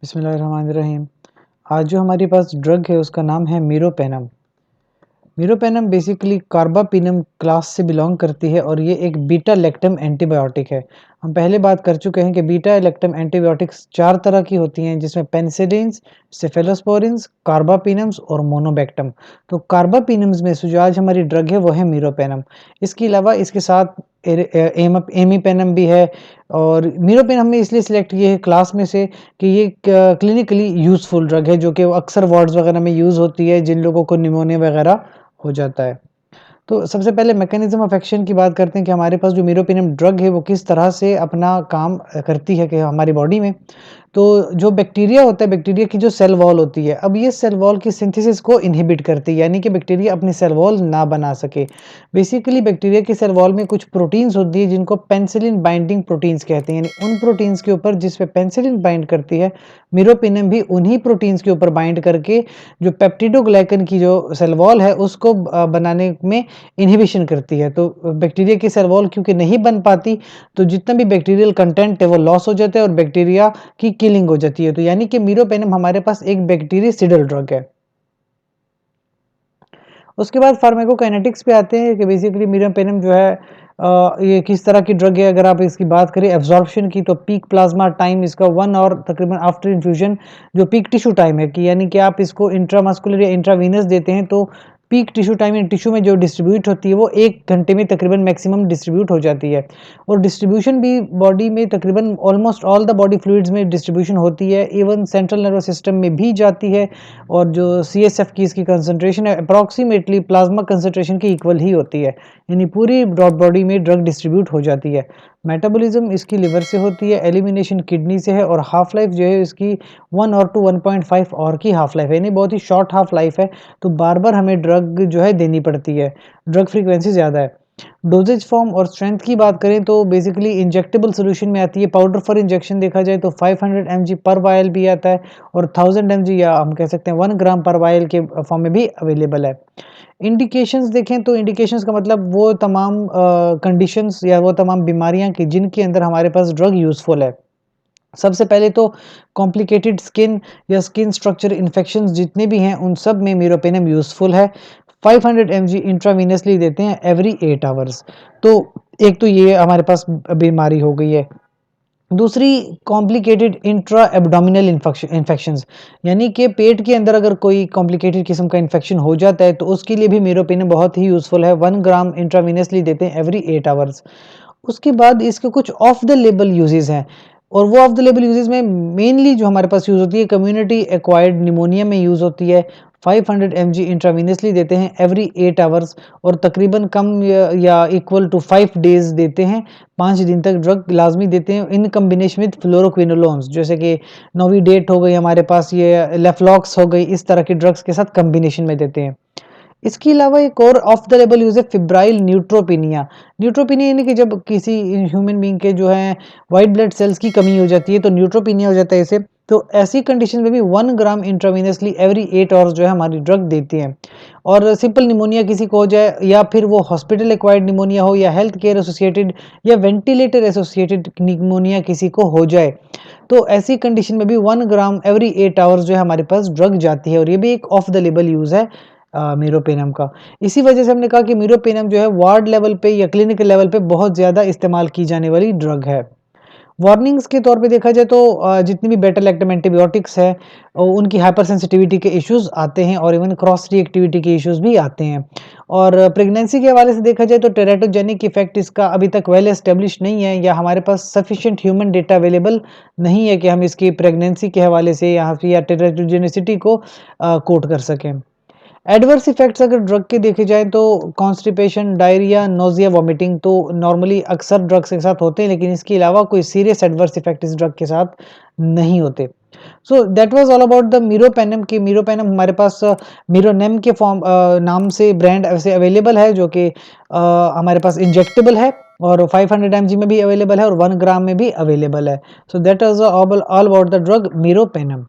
बिस्मिल्लाहिर्रहमानिर्रहीम। आज जो हमारे पास ड्रग है उसका नाम है मीरोपेनम। मीरोपेनम बेसिकली कार्बापिनम क्लास से बिलोंग करती है और ये एक बीटा लैक्टम एंटीबायोटिक है। हम पहले बात कर चुके हैं कि बीटा लैक्टम एंटीबायोटिक्स 4 तरह की होती हैं, जिसमें पेनिसिलिन्स, सेफेलोस्पोरिन्स, कार्बापिनम्स और मोनोबैक्टम। तो कार्बापिनम्स में से जो आज हमारी ड्रग है वो है मीरोपेनम। इसके अलावा इसके साथ एमीपेनम भी है। और मीरोपेनम हमने इसलिए सिलेक्ट किए है क्लास में से कि ये क्लिनिकली यूज़फुल ड्रग है, जो कि अक्सर वार्ड्स वगैरह में यूज़ होती है जिन लोगों को निमोनिया वगैरह हो जाता है। तो सबसे पहले मैकेनिज्म ऑफ एक्शन की बात करते हैं कि हमारे पास जो मीरोपेनियम ड्रग है वो किस तरह से अपना काम करती है कि हमारी बॉडी में। तो जो बैक्टीरिया होता है, बैक्टीरिया की जो सेल वॉल होती है, अब ये सेल वॉल की सिंथेसिस को इनहिबिट करती है, यानी कि बैक्टीरिया अपनी सेल वॉल ना बना सके। बेसिकली बैक्टीरिया की सेल वॉल में कुछ प्रोटीन्स होती है जिनको पेनिसिलिन बाइंडिंग प्रोटीन्स कहते हैं, यानी उन प्रोटीन्स के ऊपर जिस पे पेनिसिलिन बाइंड करती है, मीरोपेनियम भी उन्हीं प्रोटीन्स के ऊपर बाइंड करके जो पेप्टिडोग्लाइकन की जो सेल वॉल है उसको बनाने में इनहिबिशन करती है। तो बैक्टीरिया की सेल वॉल क्योंकि नहीं बन पाती, तो जितना भी बैक्टीरियल कंटेंट है वो लॉस हो जाता है और बैक्टीरिया की किलिंग हो जाती है। तो यानी कि मीरोपेनम हमारे पास एक बैक्टीरियसिडल ड्रग है। उसके बाद फार्माकोकाइनेटिक्स पे आते हैं कि बेसिकली मीरोपेनम जो है ये किस तरह की ड्रग है। अगर आप इसकी बात करें एब्जॉर्प्शन की, तो पीक प्लाज्मा टाइम इसका 1 और तकरीबन आफ्टर इन्फ्यूजन जो पीक टिश्यू टाइम है, कि यानी कि आप इसको इंट्रामस्कुलर या इंट्रावीनस देते हैं तो peak tissue time in tissue में जो डिस्ट्रीब्यूट होती है वो 1 घंटे में तकरीबन मैक्सिमम डिस्ट्रीब्यूट हो जाती है। और डिस्ट्रीब्यूशन भी बॉडी में तकरीबन almost all the body fluids में डिस्ट्रीब्यूशन होती है, इवन सेंट्रल नर्वस सिस्टम में भी जाती है। और जो सीएसएफ की इसकी कंसंट्रेशन है अप्रॉक्सीमेटली प्लाज्मा कंसंट्रेशन के इक्वल ही होती है, यानी पूरी बॉडी में ड्रग डिस्ट्रीब्यूट हो जाती है। मेटाबॉलिज्म इसकी लिवर से होती है, एलिमिनेशन किडनी से है, और हाफ लाइफ जो है इसकी 1 और टू 1.5 और की हाफ लाइफ है, यानी बहुत ही शॉर्ट हाफ लाइफ है। तो बार बार हमें ड्रग जो है देनी पड़ती है, ड्रग फ्रीक्वेंसी ज़्यादा है। डोजेज फॉर्म और स्ट्रेंथ की बात करें तो बेसिकली इंजेक्टेबल सॉल्यूशन में आती है। पाउडर फॉर इंजेक्शन देखा जाए तो 500 mg पर वायल भी आता है, और 1000 mg या हम कह सकते हैं 1 ग्राम पर वायल के फॉर्म में भी अवेलेबल है। इंडिकेशंस देखें तो इंडिकेशंस का मतलब वो तमाम कंडीशंस या वो तमाम बीमारियां कि जिनके अंदर हमारे पास ड्रग यूज़फुल है। सबसे पहले तो कॉम्प्लिकेटेड स्किन या स्किन स्ट्रक्चर इन्फेक्शंस जितने भी हैं उन सब में मीरोपेनम यूज़फुल है। 500 mg इंट्रावीनसली देते हैं एवरी 8 आवर्स। तो एक तो ये हमारे पास बीमारी हो गई है। दूसरी कॉम्प्लिकेटेड इंट्रा एब्डोमिनल इन्फेक्शंस, यानी कि पेट के अंदर अगर कोई कॉम्प्लिकेटेड किस्म का इन्फेक्शन हो जाता है तो उसके लिए भी मीरोपेनम बहुत ही यूज़फुल है। 1 ग्राम इंट्रावीनसली देते हैं एवरी 8 आवर्स। उसके बाद इसके कुछ ऑफ द लेबल यूजेस हैं, और वो ऑफ द लेबल यूजेस में मेनली जो हमारे पास यूज़ होती है कम्युनिटी एक्वायर्ड निमोनिया में यूज़ होती है। 500 mg इंट्रावीनसली देते हैं एवरी 8 आवर्स, और तकरीबन कम या इक्वल टू 5 डेज देते हैं। 5 दिन तक ड्रग लाजमी देते हैं इन कम्बिनेशन विद फ्लोरोक्विनोलोन्स, जैसे कि नोविडेट हो गई हमारे पास, ये लेफ्लॉक्स हो गई, इस तरह की ड्रग्स के साथ कम्बिनेशन में देते हैं। इसके अलावा एक और ऑफ द लेबल यूज़ है फिब्राइल न्यूट्रोपिनिया। न्यूट्रोपिनिया यानी कि जब किसी ह्यूमन बीइंग के जो है व्हाइट ब्लड सेल्स की कमी हो जाती है तो न्यूट्रोपिनिया हो जाता है इसे। तो ऐसी कंडीशन में भी 1 ग्राम इंट्रावीनसली एवरी 8 आवर्स जो है हमारी ड्रग देती हैं। और सिंपल निमोनिया किसी को हो जाए, या फिर वो हॉस्पिटल एक्वायर्ड निमोनिया हो, या हेल्थ केयर एसोसिएटेड या वेंटिलेटर एसोसिएटेड निमोनिया किसी को हो जाए, तो ऐसी कंडीशन में भी 1 ग्राम एवरी 8 आवर्स जो है हमारे पास ड्रग जाती है, और ये भी एक ऑफ द लेबल यूज़ है मीरोपेनम का। इसी वजह से हमने कहा कि मीरोपेनम जो है वार्ड लेवल पे या क्लिनिकल लेवल पे बहुत ज़्यादा इस्तेमाल की जाने वाली ड्रग है। वार्निंग्स के तौर पे देखा जाए तो जितनी भी बेटा लैक्टम एंटीबायोटिक्स है उनकी हाइपर सेंसिटिविटी के इश्यूज़ आते हैं, और इवन क्रॉस रिएक्टिविटी के इश्यूज़ भी आते हैं। और प्रेगनेंसी के हवाले से देखा जाए तो टेराटोजेनिक इफेक्ट इसका अभी तक वेल एस्टेब्लिश नहीं है, या हमारे पास सफिशिएंट ह्यूमन डेटा अवेलेबल नहीं है कि हम इसकी प्रेगनेंसी के हवाले से या टेराटोजेनिसिटी को कोट कर सकें। एडवर्स इफेक्ट्स अगर ड्रग के देखे जाए तो कॉन्स्टिपेशन, डायरिया, नोजिया, वॉमिटिंग तो नॉर्मली अक्सर ड्रग्स के साथ होते हैं, लेकिन इसके अलावा कोई सीरियस एडवर्स इफेक्ट इस ड्रग के साथ नहीं होते। So that was all about the meropenem. की मीरोपेनम हमारे पास मीरोनेम के फॉर्म नाम से ब्रांड ऐसे अवेलेबल है, जो कि हमारे पास इंजेक्टेबल है, और 500 mg में भी अवेलेबल है और 1 ग्राम में भी अवेलेबल है। So that is all about the drug मीरोपेनम।